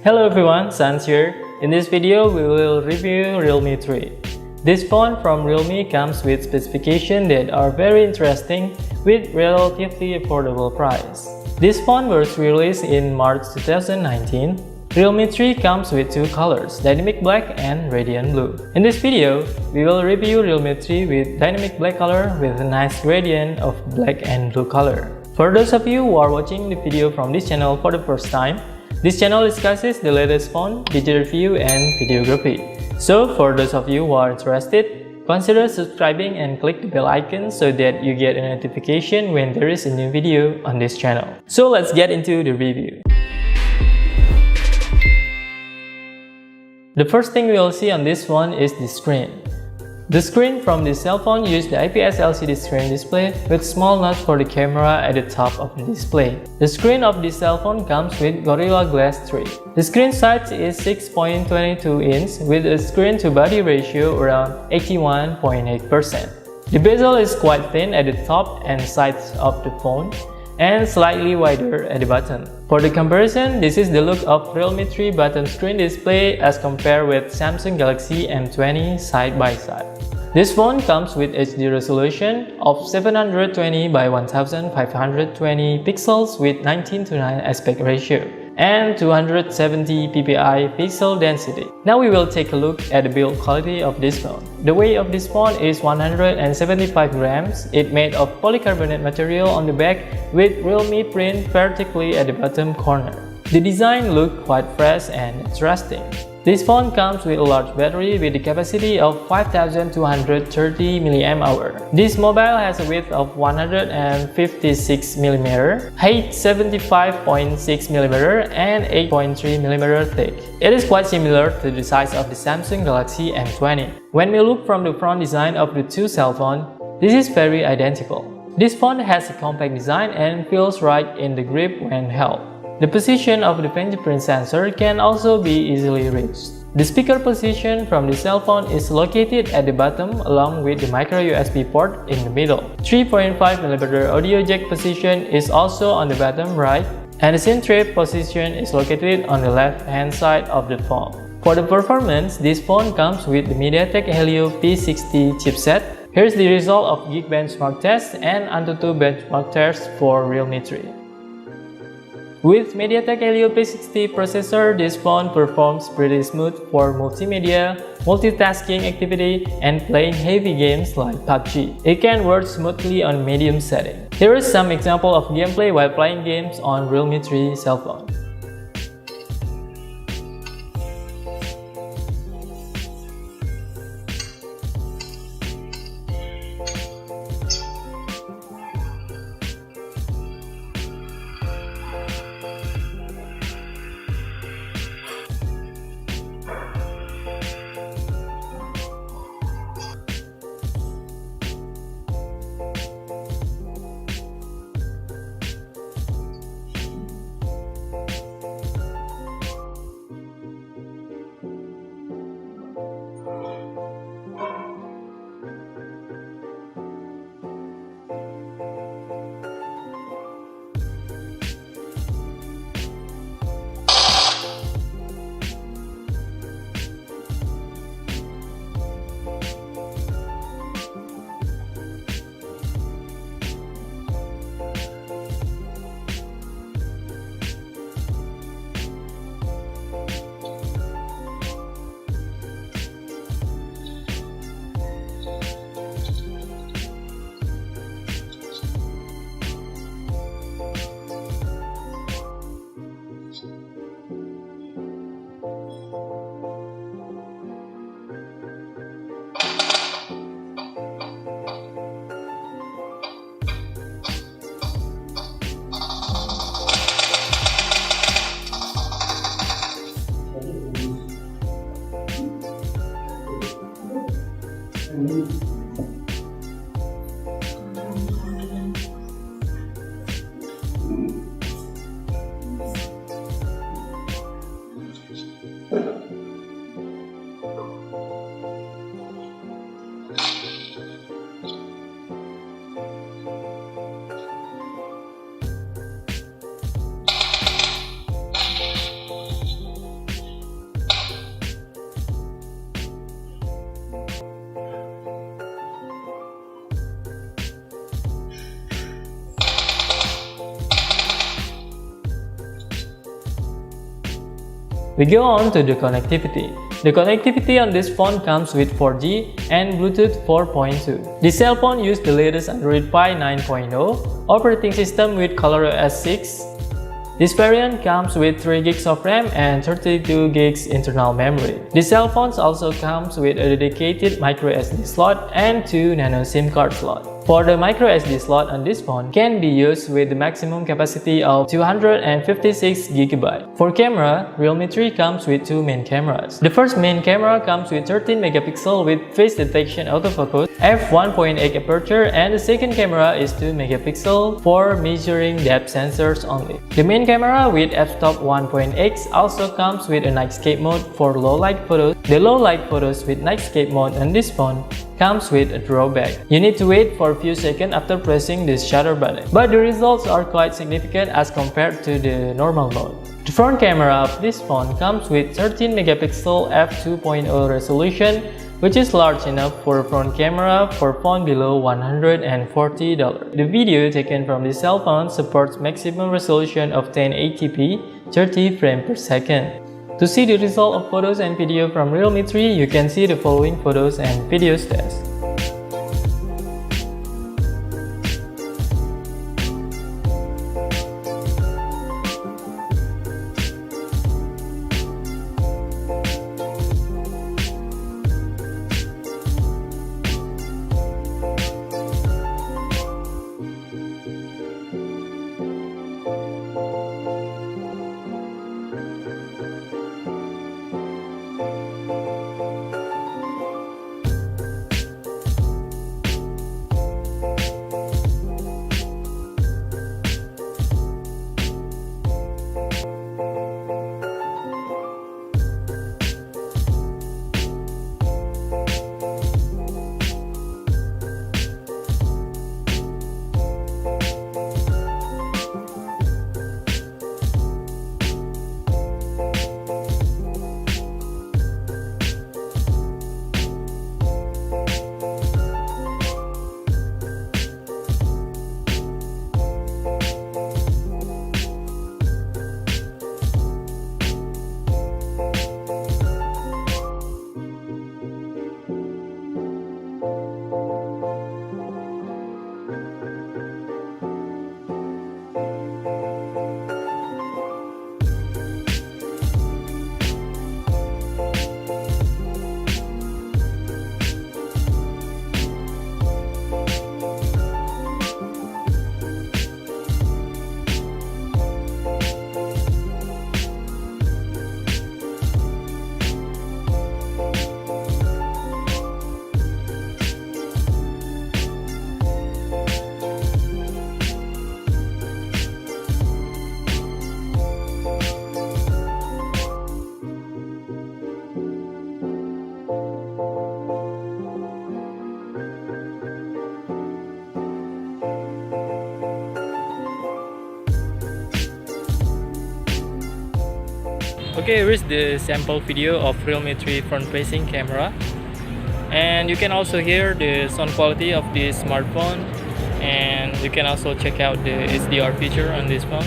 Hello everyone, Sans here. In this video, we will review Realme 3. This phone from Realme comes with specifications that are very interesting with relatively affordable price. This phone was released in March 2019. Realme 3 comes with two colors, Dynamic Black and Radiant Blue. In this video, we will review Realme 3 with Dynamic Black color with a nice gradient of black and blue color. For those of you who are watching the video from this channel for the first time, this channel discusses the latest phone, digital review, and videography. So for those of you who are interested, consider subscribing and click the bell icon so that you get a notification when there is a new video on this channel. So let's get into the review. The first thing we will see on this one is the screen. The screen from the cell phone uses the IPS LCD screen display with small notch for the camera at the top of the display. The screen of the cell phone comes with Gorilla Glass 3. The screen size is 6.22 inch with a screen-to-body ratio around 81.8%. The bezel is quite thin at the top and sides of the phone and slightly wider at the bottom. For the comparison, this is the look of Realme 3 bottom screen display as compared with Samsung Galaxy M20 side by side. This phone comes with HD resolution of 720 by 1520 pixels with 19:9 aspect ratio and 270 ppi pixel density. Now we will take a look at the build quality of this phone. The weight of this phone is 175 grams. It's made of polycarbonate material on the back with Realme print vertically at the bottom corner. The design looks quite fresh and interesting. This phone comes with a large battery with a capacity of 5230 mAh. This mobile has a width of 156 mm, height 75.6 mm, and 8.3 mm thick. It is quite similar to the size of the Samsung Galaxy M20. When we look from the front design of the two cell phones, this is very identical. This phone has a compact design and feels right in the grip when held. The position of the fingerprint sensor can also be easily reached. The speaker position from the cell phone is located at the bottom along with the micro USB port in the middle. 3.5mm audio jack position is also on the bottom right, and the SIM tray position is located on the left hand side of the phone. For the performance, this phone comes with the MediaTek Helio P60 chipset. Here's the result of Geek benchmark test and Antutu benchmark test for Realme 3. With MediaTek Helio P60 processor, this phone performs pretty smooth for multimedia, multitasking activity, and playing heavy games like PUBG. It can work smoothly on medium setting. Here is some example of gameplay while playing games on Realme 3 cell phone. We go on to the connectivity. The connectivity on this phone comes with 4G and Bluetooth 4.2. The cell phone uses the latest Android Pie 9.0 operating system with ColorOS 6. This variant comes with 3 GB of RAM and 32 GB internal memory. The cell phones also comes with a dedicated microSD slot and 2 nano SIM card slots. For the microSD slot on this phone can be used with the maximum capacity of 256 GB. For camera, Realme 3 comes with 2 main cameras. The first main camera comes with 13 megapixel with face detection autofocus, f1.8 aperture, and the second camera is 2 megapixel for measuring depth sensors only. The main camera with f-stop 1.x also comes with a nightscape mode for low light photos. The low light photos with nightscape mode on this phone comes with a drawback. You need to wait for a few seconds after pressing this shutter button, but the results are quite significant as compared to the normal mode. The front camera of this phone comes with 13 megapixel f2.0 resolution, which is large enough for a front camera for phone below $140. The video taken from this cell phone supports maximum resolution of 1080p 30 frames per second. To see the result of photos and video from Realme 3, you can see the following photos and video steps. Okay, here's the sample video of Realme 3 front-facing camera, and you can also hear the sound quality of this smartphone, and you can also check out the HDR feature on this phone.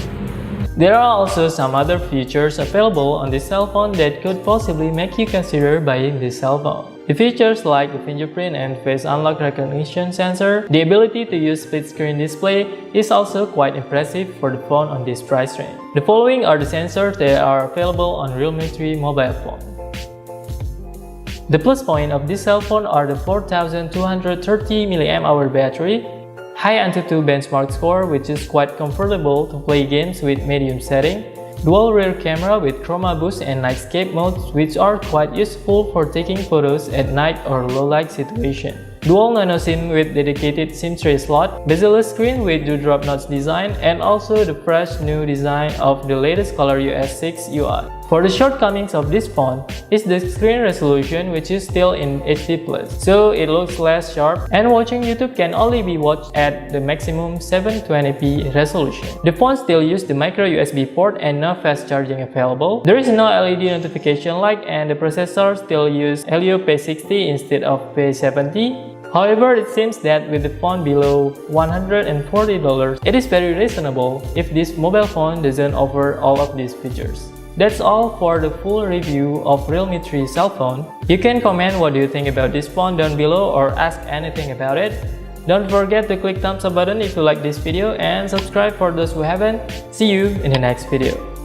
There are also some other features available on this cell phone that could possibly make you consider buying this cell phone. The features like the fingerprint and face unlock recognition sensor, the ability to use split screen display is also quite impressive for the phone on this price range. The following are the sensors that are available on Realme 3 mobile phone. The plus point of this cell phone are the 4230 mAh battery, high Antutu benchmark score which is quite comfortable to play games with medium setting, dual rear camera with chroma boost and nightscape modes which are quite useful for taking photos at night or low light situation. Dual nano SIM with dedicated SIM tray slot, bezel-less screen with dewdrop notch design, and also the fresh new design of the latest ColorOS 6 UI. For the shortcomings of this phone is the screen resolution which is still in HD+, so it looks less sharp, and watching YouTube can only be watched at the maximum 720p resolution. The phone still uses the micro USB port and no fast charging available. There is no LED notification light, and the processor still uses Helio P60 instead of P70. However, it seems that with the phone below $140, it is very reasonable if this mobile phone doesn't offer all of these features. That's all for the full review of Realme 3 cell phone. You can comment what do you think about this phone down below or ask anything about it. Don't forget to click thumbs up button if you like this video and subscribe for those who haven't. See you in the next video.